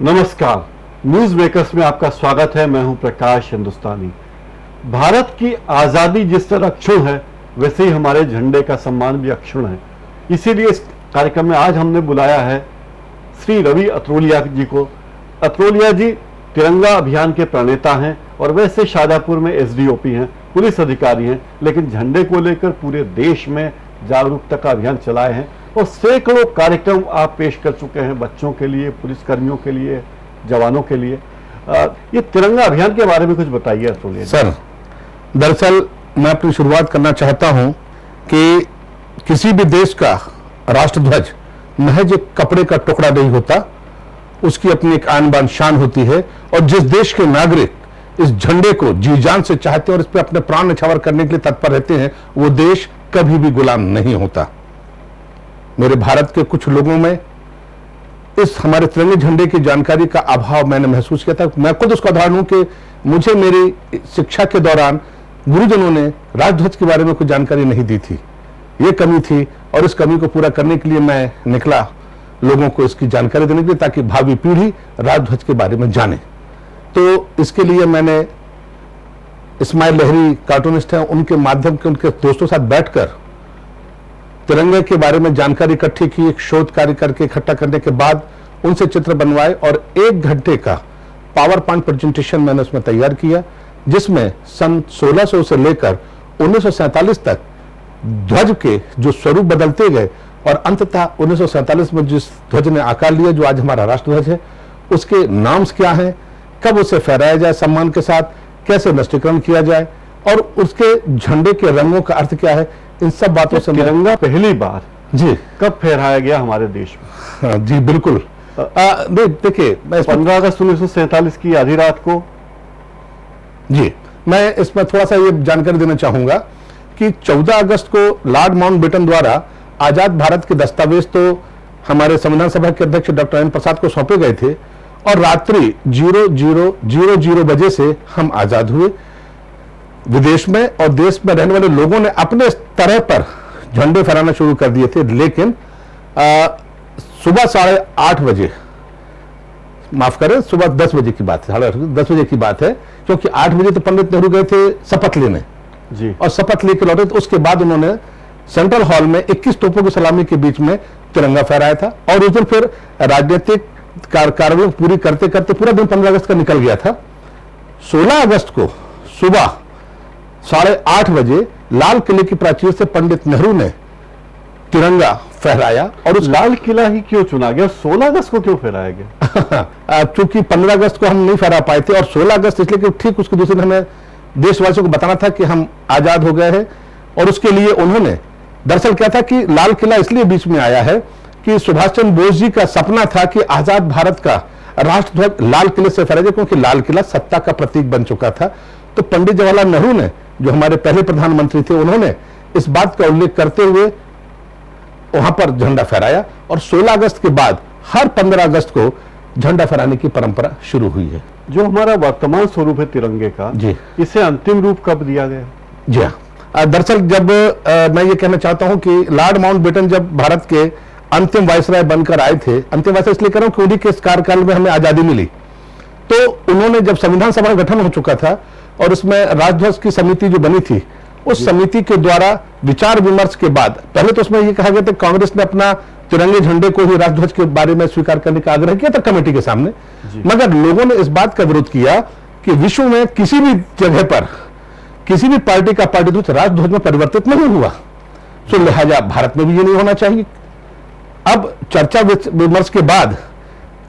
नमस्कार, news makers में आपका स्वागत है। मैं हूं प्रकाश हिंदुस्तानी। भारत की आजादी जिस तरह अक्षुण है, वैसे ही हमारे झंडे का सम्मान भी अक्षुण है। इसीलिए इस कार्यक्रम में आज हमने बुलाया है श्री रवि अत्रोलिया जी को। अत्रोलिया जी तिरंगा अभियान के प्रणेता हैं और वैसे शाजापुर में एसडीओपी हैं, पुलिस अधिकारी हैं, लेकिन झंडे को लेकर पूरे देश में जागरूकता का अभियान चलाए हैं और सैकड़ों कार्यक्रम आप पेश कर चुके हैं बच्चों के लिए, पुलिसकर्मियों के लिए, जवानों के लिए। ये तिरंगा अभियान के बारे में कुछ बताइए अत्रोलिया। सर, दरअसल मैं अपनी शुरुआत करना चाहता हूं कि किसी भी देश का राष्ट्रध्वज महज एक कपड़े का टुकड़ा नहीं होता, उसकी अपनी एक आन बान शान होती है। और जिस देश के नागरिक इस झंडे को जी जान से चाहते हैं और इस पर अपने प्राण न्यौछावर करने के लिए तत्पर रहते हैं, वो देश कभी भी गुलाम नहीं होता। मेरे भारत के कुछ लोगों में इस हमारे तिरंगे झंडे की जानकारी का अभाव मैंने महसूस किया था। मैं खुद उसका उदाहरण हूं कि मुझे मेरी शिक्षा के दौरान गुरुजनों ने राष्ट्रध्वज के बारे में कोई जानकारी नहीं दी थी। ये कमी थी और इस कमी को पूरा करने के लिए मैं निकला लोगों को इसकी जानकारी देने के लिए, ताकि भावी पीढ़ी राष्ट्रध्वज के बारे में जाने। तो इसके लिए मैंने इस्माइल लहरी कार्टूनिस्ट हैं, उनके माध्यम के उनके दोस्तों के साथ बैठकर तिरंगे के बारे में जानकारी इकट्ठी की, एक शोध कार्य करके इकट्ठा करने के बाद उनसे चित्र बनवाए और 1 घंटे का पावर पॉइंट प्रेजेंटेशन मैंने उसमें तैयार किया, जिसमें सन 1600 से लेकर 1947 तक ध्वज के जो स्वरूप बदलते गए और अंततः 1947 में जिस ध्वज ने आकार लिया जो आज हमारा राष्ट्रध्वज है, उसके नाम्स क्या हैं, कब उसे फहराया जाए सम्मान के साथ, कैसे नष्टीकरण किया जाए और उसके झंडे के रंगों का अर्थ क्या है, इन सब बातों से। तिरंगा पहली बार जी कब फहराया गया हमारे देश में? हाँ, जी बिल्कुल। देखिए, 15 अगस्त 1947 की आधी रात को। जी, मैं इसमें थोड़ा सा ये जानकारी देना चाहूंगा कि 14 अगस्त को लॉर्ड माउंटबेटन द्वारा आजाद भारत के दस्तावेज तो हमारे संविधान सभा के अध्यक्ष डॉक्टर एन प्रसाद को सौंपे गए थे और रात्रि 00:00 बजे से हम आजाद हुए। विदेश में और देश में रहने वाले लोगों ने अपने तरह पर झंडे फहराना शुरू कर दिए थे, लेकिन सुबह 8:30 बजे, माफ करें, सुबह 10 बजे की बात है, 10 बजे की बात है, क्योंकि 8 बजे तो पंडित नेहरू गए थे शपथ लेने जी, और शपथ लेकर लौटे। तो उसके बाद उन्होंने सेंट्रल हॉल में 21 तोपों की सलामी के बीच में तिरंगा फहराया था और उस दिन फिर राजनीतिक कार्रवाई पूरी करते करते पूरा दिन 15 अगस्त का निकल गया था। 16 अगस्त को सुबह 8:30 बजे लाल किले की प्राचीर से पंडित नेहरू ने तिरंगा फहराया। और उस लाल किला ही क्यों चुना गया? 16 अगस्त को क्यों फहराया गया? चूंकि 15 अगस्त को हम नहीं फहरा पाए थे और 16 अगस्त इसलिए कि ठीक उसके दूसरे दिन हमें देशवासियों को बताना था कि हम आजाद हो गए हैं। और उसके लिए उन्होंने, दरअसल क्या था कि लाल किला इसलिए बीच में आया है कि सुभाष चंद्र बोस जी का सपना था कि आजाद भारत का राष्ट्रध्वज लाल किले से फहराया, क्योंकि लाल किला सत्ता का प्रतीक बन चुका था। तो पंडित जवाहरलाल नेहरू ने, जो हमारे पहले प्रधानमंत्री थे, उन्होंने इस बात का उल्लेख करते हुए वहां पर झंडा फहराया और 16 अगस्त के बाद हर 15 अगस्त को झंडा फहराने की परंपरा शुरू हुई है। जो हमारा वर्तमान स्वरूप है तिरंगे का, जी, इसे अंतिम रूप कब दिया गया? जी हाँ, दरअसल जब मैं ये कहना चाहता हूं कि लॉर्ड माउंटबेटन जब भारत के अंतिम वायसराय बनकर आए थे, अंतिम वायसराय इसलिए कह रहा हूं कि उन्हीं के कार्यकाल में हमें आजादी मिली, तो उन्होंने जब संविधान सभा का गठन हो चुका था और उसमें राष्ट्रध्वज की समिति जो बनी थी, उस समिति के द्वारा विचार विमर्श के बाद पहले तो उसमें यह कहा गया था कांग्रेस ने अपना तिरंगे झंडे को ही राष्ट्रध्वज के बारे में स्वीकार करने का आग्रह किया था कमेटी के सामने, मगर लोगों ने इस बात का विरोध किया कि विश्व में किसी भी जगह पर किसी भी पार्टी का पार्टी राष्ट्रध्वज में परिवर्तित नहीं हुआ, तो लिहाजा भारत में भी ये नहीं होना चाहिए। अब चर्चा विमर्श के बाद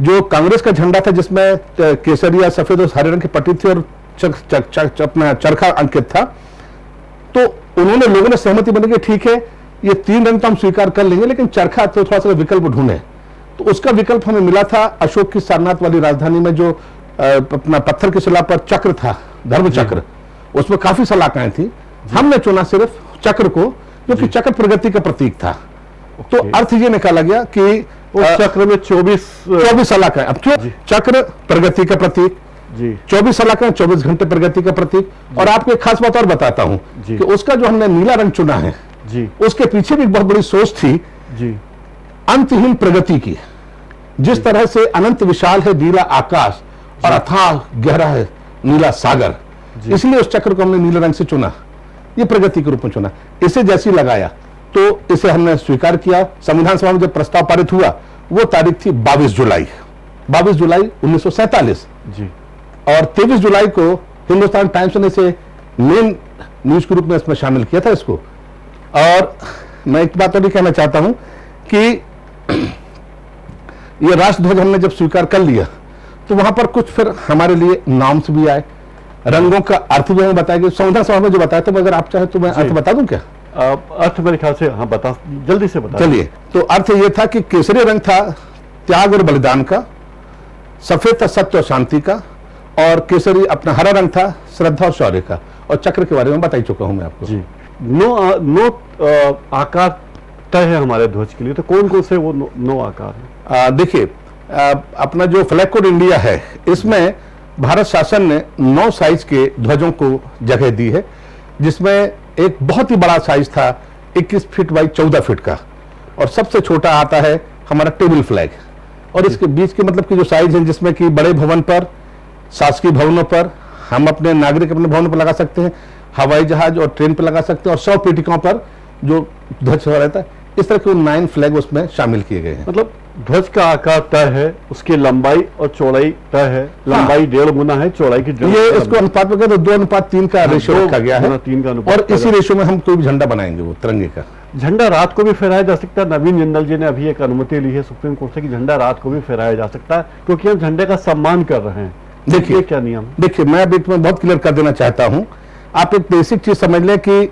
जो कांग्रेस का झंडा था, जिसमें केसरिया, सफेद और हरे रंग की पट्टी थी और अपना चरखा अंकित था, तो उन्होंने, लोगों ने सहमति बनी कि ठीक है, ये 3 रंग तो हम स्वीकार कर लेंगे, लेकिन चरखा तो थोड़ा सा विकल्प ढूंढे। तो उसका विकल्प हमें मिला था अशोक की सारनाथ वाली राजधानी में, जो अपना पत्थर की शिला पर चक्र था, धर्म चक्र, उसमें काफी सलाखाएं थी। हमने चुना सिर्फ चक्र को, क्योंकि चक्र प्रगति का प्रतीक था। तो अर्थ ये निकाला गया कि उस चक्र में 24 सलाखाएं, अब क्यों चक्र प्रगति का प्रतीक जी, 24 सलाखें, 24 घंटे प्रगति का प्रतीक। और आपको एक खास बात और बताता हूं कि उसका जो हमने नीला रंग चुना है जी, उसके पीछे भी एक बहुत बड़ी सोच थी जी, अंतहीन प्रगति की। जिस तरह से अनंत विशाल है नीला आकाश और अथाह गहरा है नीला सागर, इसलिए उस चक्र को हमने नीले रंग से चुना, ये प्रगति के रूप में चुना। इसे जैसे ही लगाया तो इसे हमने स्वीकार किया। संविधान सभा में जब प्रस्ताव पारित हुआ वो तारीख थी 22 जुलाई 1947 जी। और 23 जुलाई को हिंदुस्तान टाइम्स ने इसे मेन न्यूज के रूप में इसमें शामिल किया था इसको। और मैं एक बात और भी कहना चाहता हूं कि ये राष्ट्रध्वज हमने जब स्वीकार कर लिया तो वहां पर कुछ फिर हमारे लिए नाम्स भी आए, रंगों का अर्थ भी हमें बताया गया। संविधान सभा में जो बताया था, अगर आप चाहे तो मैं अर्थ बता दूं क्या? अर्थ मेरे ख्याल से हाँ, बता, जल्दी से बता। चलिए, तो अर्थ ये था कि केसरी रंग था त्याग और बलिदान का, सफेद था सत्य और शांति का, और केसरी अपना हरा रंग था श्रद्धा और शौर्य का। और चक्र के बारे में बता ही चुका हूं मैं आपको जी। नो आकार तय है हमारे ध्वज के लिए, तो कौन कौन से वो नो आकार है? देखिए, अपना जो फ्लैग कोड इंडिया है इसमें भारत शासन ने 9 साइज के ध्वजों को जगह दी है, जिसमें एक बहुत ही बड़ा साइज था 21 फीट बाई 14 फीट का, और सबसे छोटा आता है हमारा टेबल फ्लैग। और इसके बीच के मतलब की जो साइज है, जिसमें कि बड़े भवन पर, शासकीय भवनों पर, हम अपने नागरिक अपने भवनों पर लगा सकते हैं, हवाई जहाज और ट्रेन पर लगा सकते हैं, और 100 पीठिकाओं पर जो ध्वज रहता है, इस तरह के 9 फ्लैग उसमें शामिल किए गए हैं। मतलब ध्वज का आकार तय है, उसकी लंबाई और चौड़ाई तय है। लंबाई 1.5 गुना है, चौड़ाई की ये इसको अनुपात में कहते हैं, 2:3 का रेशियो रखा गया है, 3 का अनुपात, और इसी रेशियो में हम कोई भी झंडा बनाएंगे वो तिरंगे का। झंडा रात को भी फहराया जा सकता है। नवीन जिंदल जी ने अभी एक अनुमति ली है सुप्रीम कोर्ट से कि झंडा रात को भी फहराया जा सकता है, क्योंकि हम झंडे का सम्मान कर रहे हैं। देखिए क्या नियम? देखिए, मैं अभी तुम्हें बहुत क्लियर कर देना चाहता हूं। आप एक बेसिक चीज समझ लें कि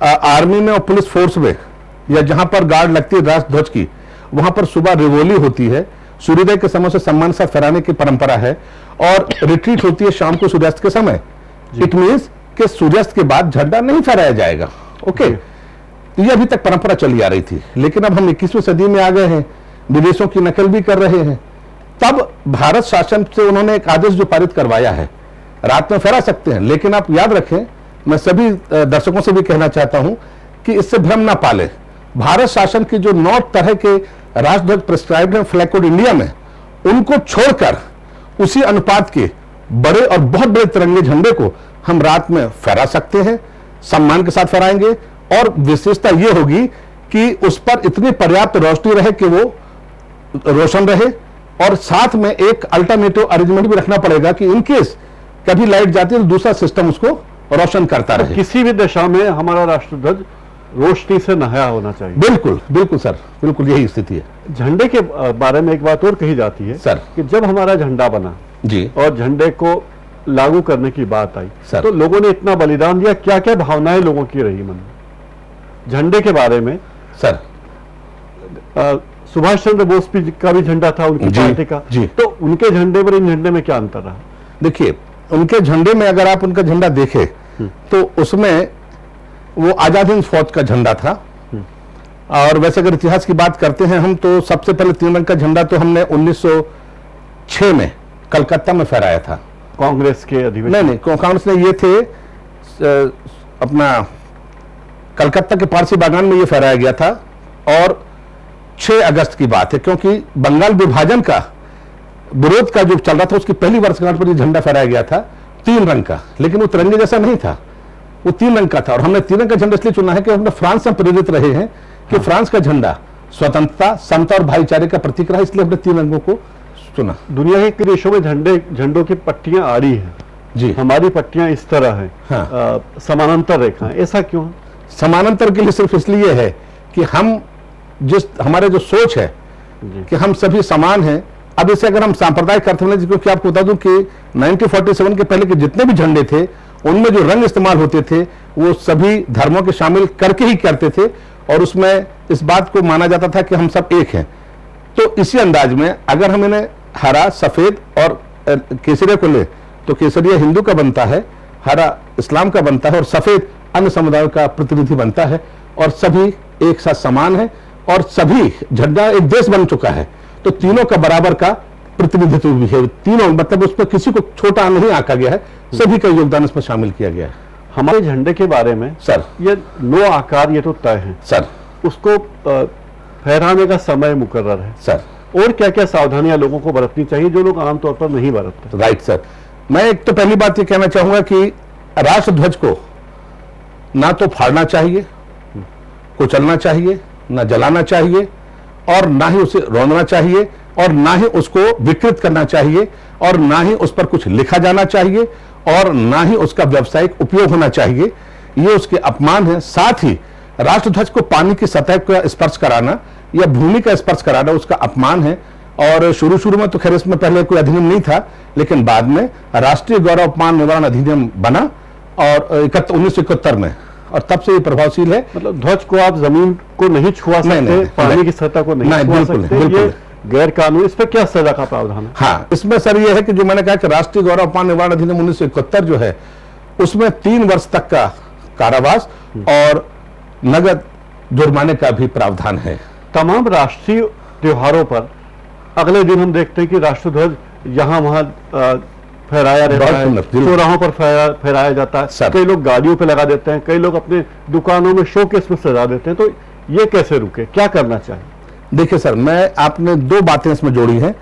आर्मी में और पुलिस फोर्स में, या जहां पर गार्ड लगती है राष्ट्र ध्वज की, वहां पर सुबह रिवोली होती है, सूर्योदय के समय से सम्मान से फहराने की परंपरा है, और रिट्रीट होती है शाम को सूर्यास्त के समय। इट मीन्स कि सूर्यास्त के बाद झंडा नहीं फहराया जाएगा। ओके, ये अभी तक परंपरा चली आ रही थी, लेकिन अब हम 21वीं सदी में आ गए हैं, विदेशों की नकल भी कर रहे हैं। तब भारत शासन से उन्होंने एक आदेश जो पारित करवाया है, रात में फहरा सकते हैं, लेकिन आप याद रखें, मैं सभी दर्शकों से भी कहना चाहता हूं कि इससे भ्रम ना पाले। भारत शासन के जो 9 तरह के राष्ट्रध्वज प्रिस्क्राइब्ड हैं फ्लैग कोड इंडिया में, उनको छोड़कर उसी अनुपात के बड़े और बहुत बड़े तिरंगे झंडे को हम रात में फहरा सकते हैं, सम्मान के साथ फहराएंगे। और विशेषता यह होगी कि उस पर इतनी पर्याप्त रोशनी रहे कि वो रोशन रहे, और साथ में एक अल्टरनेटिव अरेंजमेंट भी रखना पड़ेगा कि इनकेस कभी लाइट जाती है तो दूसरा सिस्टम उसको रोशन करता रहे। किसी भी दिशा में हमारा राष्ट्रध्वज रोशनी से नहाया होना चाहिए। बिल्कुल बिल्कुल सर, बिल्कुल यही स्थिति है। झंडे के बारे में एक बात और कही जाती है सर कि जब हमारा झंडा बना जी और झंडे को लागू करने की बात आई सर, तो लोगों ने इतना बलिदान दिया, क्या क्या भावनाएं लोगों की रही मन में झंडे के बारे में? सर, सुभाष चंद्र बोस का भी झंडा था उनकी पार्टी का जी। तो उनके झंडे पर इन झंडे में क्या अंतर रहा? देखिए, उनके झंडे में अगर आप उनका झंडा देखें तो उसमें वो आजाद हिंद फौज का झंडा था। और वैसे अगर इतिहास की बात करते हैं हम, तो सबसे पहले 3 रंग का झंडा तो हमने 1906 में कलकत्ता में फहराया था, कांग्रेस के अधिवेशन। नहीं, कांग्रेस ने ये थे अपना कलकत्ता के पारसी बागान में ये फहराया गया था। और 6 अगस्त की बात है, क्योंकि बंगाल विभाजन का विरोध का जो चल रहा था, उसकी पहली वर्षगांठ पर ये झंडा फहराया गया था 3 रंग का, लेकिन वो तिरंगे जैसा नहीं था, वो 3 रंग का था। और हमने 3 रंग का झंडा इसलिए चुना है कि हमने फ्रांस से प्रेरित रहे हैं कि फ्रांस का झंडा स्वतंत्रता, समता और भाईचारे का प्रतीक रहा, इसलिए हमने 3 रंगों को चुना। दुनिया के कई देशों में झंडों की पट्टियां आड़ी हैं जी, हमारी पट्टियां इस तरह हैं। हाँ। समानांतर रेखाएं, ऐसा क्यों? समानांतर के लिए सिर्फ इसलिए है कि हम हमारे जो सोच है कि हम सभी समान हैं। अब इसे अगर हम सांप्रदायिक अर्थ में, क्योंकि आपको बता दूं कि 1947 के पहले के जितने भी झंडे थे उनमें जो रंग इस्तेमाल होते थे वो सभी धर्मों के शामिल करके ही करते थे, और उसमें इस बात को माना जाता था कि हम सब एक हैं। तो इसी अंदाज में अगर हम इन्हें हरा, सफेद और केसरिया को ले तो केसरिया हिंदू का बनता है, हरा इस्लाम का बनता है, और सफेद अन्य समुदायों का प्रतिनिधि बनता है, और सभी एक साथ समान है, और सभी झंडा एक देश बन चुका है। तो तीनों का बराबर का प्रतिनिधित्व भी है, तीनों मतलब उसमें किसी को छोटा नहीं आंका गया है, सभी का योगदान इसमें शामिल किया गया है। हमारे झंडे के बारे में सर, ये 9 आकार ये तो तय है सर, उसको फहराने का समय मुकर्रर है सर, और क्या क्या सावधानियां लोगों को बरतनी चाहिए जो लोग आमतौर पर नहीं बरतते? राइट सर, मैं एक तो पहली बात ये कहना चाहूंगा कि राष्ट्रध्वज को ना तो फाड़ना चाहिए, कुचलना चाहिए, ना जलाना चाहिए, और ना ही उसे रौंदना चाहिए, और ना ही उसको विकृत करना चाहिए, और ना ही उस पर कुछ लिखा जाना चाहिए, और ना ही उसका व्यावसायिक उपयोग होना चाहिए। ये उसके अपमान है। साथ ही राष्ट्रध्वज को पानी की सतह का स्पर्श कराना या भूमि का स्पर्श कराना उसका अपमान है। और शुरू में तो खैर इसमें पहले कोई अधिनियम नहीं था, लेकिन बाद में राष्ट्रीय गौरव अपमान निवारण अधिनियम बना और 1971 में, और तब से ये प्रभावशील है। मतलब ध्वज को आप जमीन को नहीं छुआ सकते, पानी की सतह को नहीं छुआ सकते, ये गैर कानूनी। इस पर क्या सजा का प्रावधान है? हाँ, इसमें सर ये है कि जो मैंने कहा कि राष्ट्रीय गौरव अपमान निवारण अधिनियम 1971 जो है, उसमें 3 वर्ष तक का कारावास और नगद जुर्माने का भी प्रावधान है। तमाम राष्ट्रीय त्योहारों पर अगले दिन हम देखते हैं कि राष्ट्रध्वज यहाँ वहां फहराया रहता है, चौराहों पर फहराया जाता है। कई लोग गाड़ियों पे लगा देते हैं, कई लोग अपने दुकानों में शोकेस में सजा देते हैं। तो ये कैसे रुके, क्या करना चाहिए? देखिए सर, मैं आपने 2 बातें इसमें जोड़ी हैं।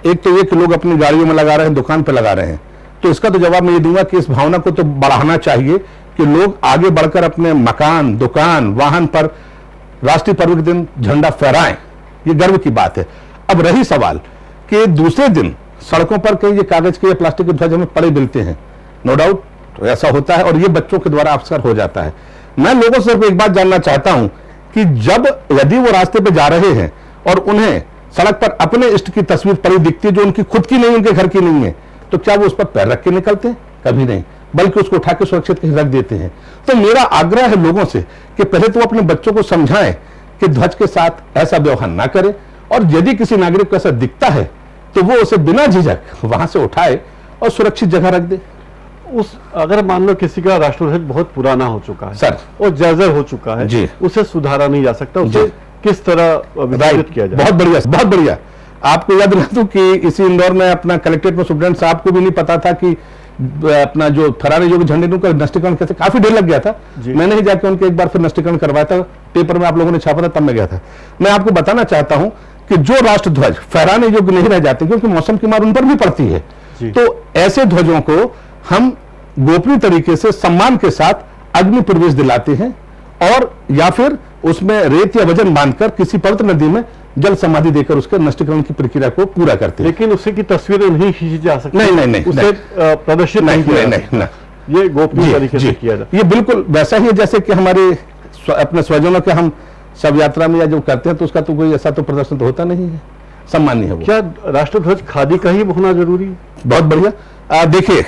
एक तो ये कि लोग अपनी गाड़ियों में लगा रहे हैं, दुकान पे लगा रहे हैं, तो इसका तो जवाब मैं ये दूंगा कि इस भावना को तो बढ़ाना चाहिए कि लोग आगे बढ़कर अपने मकान, दुकान, वाहन पर राष्ट्रीय पर्व के दिन झंडा फहराएं। ये गर्व की बात है। अब रही सवाल कि दूसरे दिन सड़कों पर कई ये कागज के या प्लास्टिक के ध्वज हमें पड़े मिलते हैं, नो डाउट तो ऐसा होता है, और ये बच्चों के द्वारा अक्सर हो जाता है। मैं लोगों से एक बात जानना चाहता हूं कि यदि वो रास्ते पे जा रहे हैं और उन्हें सड़क पर अपने इष्ट की तस्वीर पड़ी दिखती है जो उनकी खुद की नहीं, उनके घर की नहीं है, तो क्या वो उस पर पैर रख के निकलते हैं? कभी नहीं, बल्कि उसको उठा के सुरक्षित कहीं रख देते हैं। तो मेरा आग्रह है लोगों से कि पहले तो अपने बच्चों को समझाएं कि ध्वज के साथ ऐसा व्यवहार ना करें, और यदि किसी नागरिक को ऐसा दिखता है तो वो उसे बिना झिझक वहां से उठाए और सुरक्षित जगह रख दे। अगर मान लो किसी का राष्ट्रध्वज बहुत पुराना हो चुका है सर और जर्जर हो चुका है जी, उसे सुधारा नहीं जा सकता, उसे किस तरह विभाजित किया जाए? बहुत बढ़िया, बहुत बढ़िया। आपको याद दिला दूं कि इसी इंदौर में अपना कलेक्ट्रेट में सुप्रीडेंट साहब को भी नहीं पता था कि अपना जो फरारी योग्य झंडे का नष्टीकरण कैसे, काफी देर लग गया था। मैंने ही जाके उनके एक बार फिर नष्टीकरण करवाया था, पेपर में आप लोगों ने छापा था, तब मैं गया था। मैं आपको बताना चाहता हूं कि जो राष्ट्रध्वज फहराने योग्य नहीं रह जाते क्योंकि मौसम की मार उन पर भी पड़ती है, तो ऐसे ध्वजों को हम गोपनीय तरीके से सम्मान के साथ अग्नि प्रवेश दिलाते हैं, और या फिर उसमें रेत या वजन बांधकर किसी पवित्र नदी में जल समाधि देकर उसके नष्टीकरण की प्रक्रिया को पूरा करते हैं। लेकिन उससे की तस्वीरें नहीं खींची जा सकती? नहीं, उसे प्रदर्शित नहीं किया नहीं, ये गोपनीय तरीके से किया जाता है। ये बिल्कुल वैसा ही है जैसे कि हमारे अपने स्वजनों के हम सब यात्रा में या जो करते हैं तो उसका तो कोई ऐसा तो प्रदर्शन तो होता नहीं है, सम्मान्य है वो। क्या राष्ट्रध्वज खादी का ही होना जरूरी है? बहुत बढ़िया। देखिए,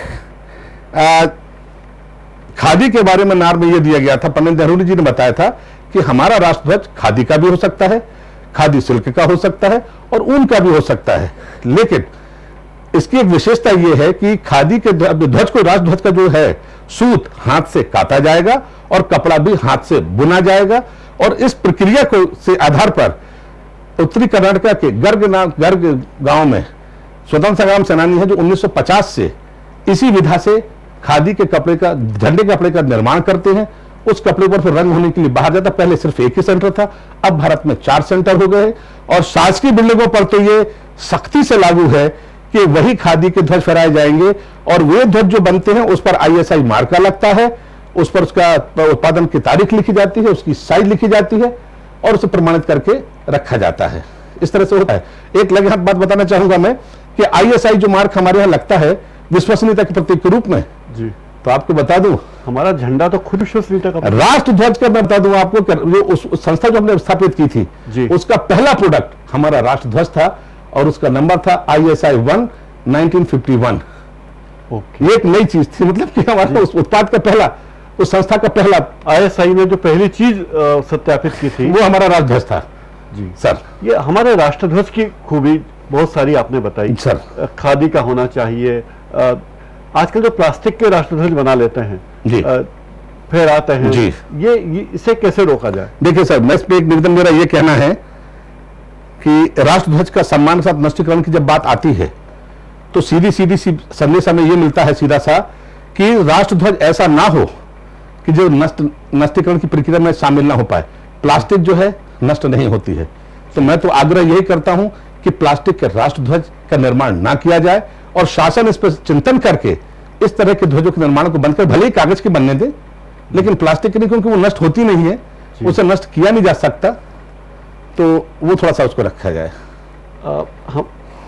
खादी के बारे में नार में यह दिया गया था, पंडित नेहरू जी ने बताया था कि हमारा राष्ट्रध्वज खादी का भी हो सकता है, खादी सिल्क का हो सकता है, और ऊन का भी हो सकता है। लेकिन इसकी एक विशेषता यह है कि खादी के ध्वज को, राष्ट्रध्वज का जो है सूत हाथ से काटा जाएगा और कपड़ा भी हाथ से बुना जाएगा, और इस प्रक्रिया को से आधार पर उत्तरी कर्नाटक के गर्ग गांव में स्वतंत्र संग्राम सेनानी है जो 1950 से इसी विधा से खादी के कपड़े का, झंडे के कपड़े का निर्माण करते हैं। उस कपड़े पर फिर रंग होने के लिए बाहर जाता, पहले सिर्फ एक ही सेंटर था, अब भारत में 4 सेंटर हो गए, और शासकीय बिल्डिंगों पर तो ये सख्ती से लागू है कि वही खादी के ध्वज फहराए जाएंगे, और वे ध्वज जो बनते हैं उस पर ISI मार्का लगता है, उस पर उसका उत्पादन की तारीख लिखी जाती है, उसकी साइज लिखी जाती है, और उसे प्रमाणित करके रखा जाता है। इस तरह से होता है। एक लगे हाथ बात बताना चाहूंगा मैं कि ISI जो मार्क हमारे यहाँ लगता है विश्वसनीयता के प्रतीक के रूप में जी, तो आपको बता दूं हमारा झंडा तो खुद विश्वसनीयता का, राष्ट्रध्वज का मैं बता दूं आपको, जो उस संस्था जो हमने स्थापित की थी जी, उसका पहला प्रोडक्ट हमारा राष्ट्रध्वज था, और उसका नंबर था ISI 1 1951। ये एक नई चीज थी, मतलब कि हमारा उस उत्पाद का पहला, उस संस्था का पहला ISI ने जो पहली चीज सत्यापित की थी वो हमारा राष्ट्रध्वज था जी सर। ये हमारे राष्ट्रध्वज की खूबी बहुत सारी आपने बताई सर। खादी का होना चाहिए, आजकल जो प्लास्टिक के राष्ट्रध्वज बना लेते हैं जी, फहराते हैं जी, ये इसे कैसे रोका जाए? देखिए सर, मैं इस पे एक निवेदन, मेरा ये कहना है कि राष्ट्रध्वज का सम्मान के साथ नष्टीकरण की जब बात आती है तो सीधी संदेश हमें ये मिलता है सीधा सा कि राष्ट्रध्वज ऐसा ना हो कि जो नष्टीकरण की प्रक्रिया में शामिल ना हो पाए। प्लास्टिक जो है नष्ट नहीं होती है, तो मैं तो आग्रह यही करता हूं कि प्लास्टिक के राष्ट्रध्वज का निर्माण ना किया जाए और शासन इस पर चिंतन करके इस तरह के ध्वजों के निर्माण को बंद कर, भले ही कागज के बनने दें लेकिन प्लास्टिक की नहीं, क्योंकि वो नष्ट होती नहीं है, उसे नष्ट किया नहीं जा सकता, तो वो थोड़ा सा उसको रखा जाए।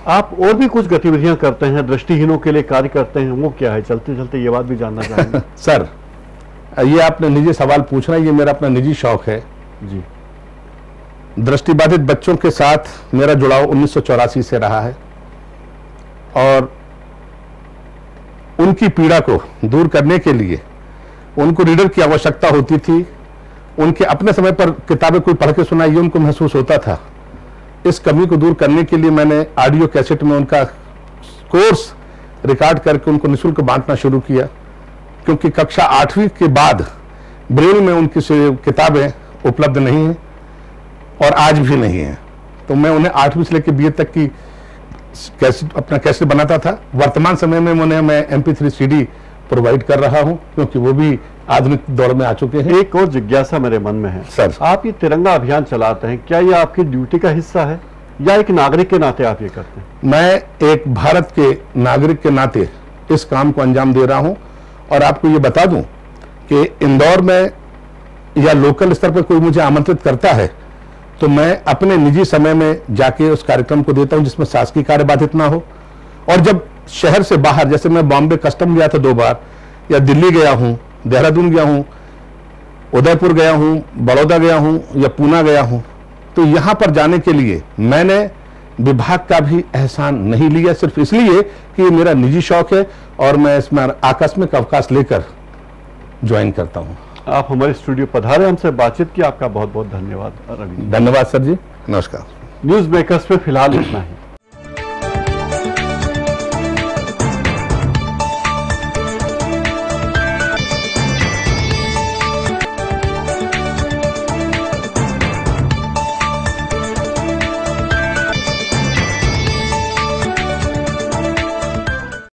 आप और भी कुछ गतिविधियां करते हैं, दृष्टिहीनों के लिए कार्य करते हैं, वो क्या है? चलते चलते ये बात भी जानना चाहेंगे। सर, ये आपने निजी सवाल पूछना, ये मेरा अपना निजी शौक है जी। दृष्टिबाधित बच्चों के साथ मेरा जुड़ाव 1984 से रहा है और उनकी पीड़ा को दूर करने के लिए उनको रीडर की आवश्यकता होती थी। उनके अपने समय पर किताबें कोई पढ़ के सुनाई, उनको महसूस होता था। इस कमी को दूर करने के लिए मैंने ऑडियो कैसेट में उनका कोर्स रिकॉर्ड करके उनको निःशुल्क बांटना शुरू किया, क्योंकि कक्षा 8वीं के बाद ब्रेल में उनकी किताबें उपलब्ध नहीं हैं और आज भी नहीं है। तो मैं उन्हें 8वीं से लेकर BA तक की अपना कैसेट बनाता था। वर्तमान समय में उन्हें मैं MP3 CD प्रोवाइड कर रहा हूं, क्योंकि वो भी आधुनिक दौर में आ चुके हैं। एक और जिज्ञासा मेरे मन में है सर, आप ये तिरंगा अभियान चलाते हैं, क्या ये आपकी ड्यूटी का हिस्सा है या एक नागरिक के नाते आप ये करते हैं? मैं एक भारत के नागरिक के नाते इस काम को अंजाम दे रहा हूं और आपको ये बता दूं कि इंदौर में या लोकल स्तर पर कोई मुझे आमंत्रित करता है तो मैं अपने निजी समय में जाके उस कार्यक्रम को देता हूं जिसमें शासकीय कार्य बाधित ना हो। और जब शहर से बाहर, जैसे मैं बॉम्बे कस्टम गया था 2 बार, या दिल्ली गया हूं, देहरादून गया हूं, उदयपुर गया हूं, बड़ौदा गया हूं या पूना गया हूं, तो यहां पर जाने के लिए मैंने विभाग का भी एहसान नहीं लिया, सिर्फ इसलिए कि ये मेरा निजी शौक है और मैं इसमें आकस्मिक अवकाश लेकर ज्वाइन करता हूं। आप हमारे स्टूडियो पधारे, हमसे बातचीत की, आपका बहुत बहुत धन्यवाद रवि। धन्यवाद सर जी, नमस्कार। न्यूज मेकर्स में फिलहाल इतना ही।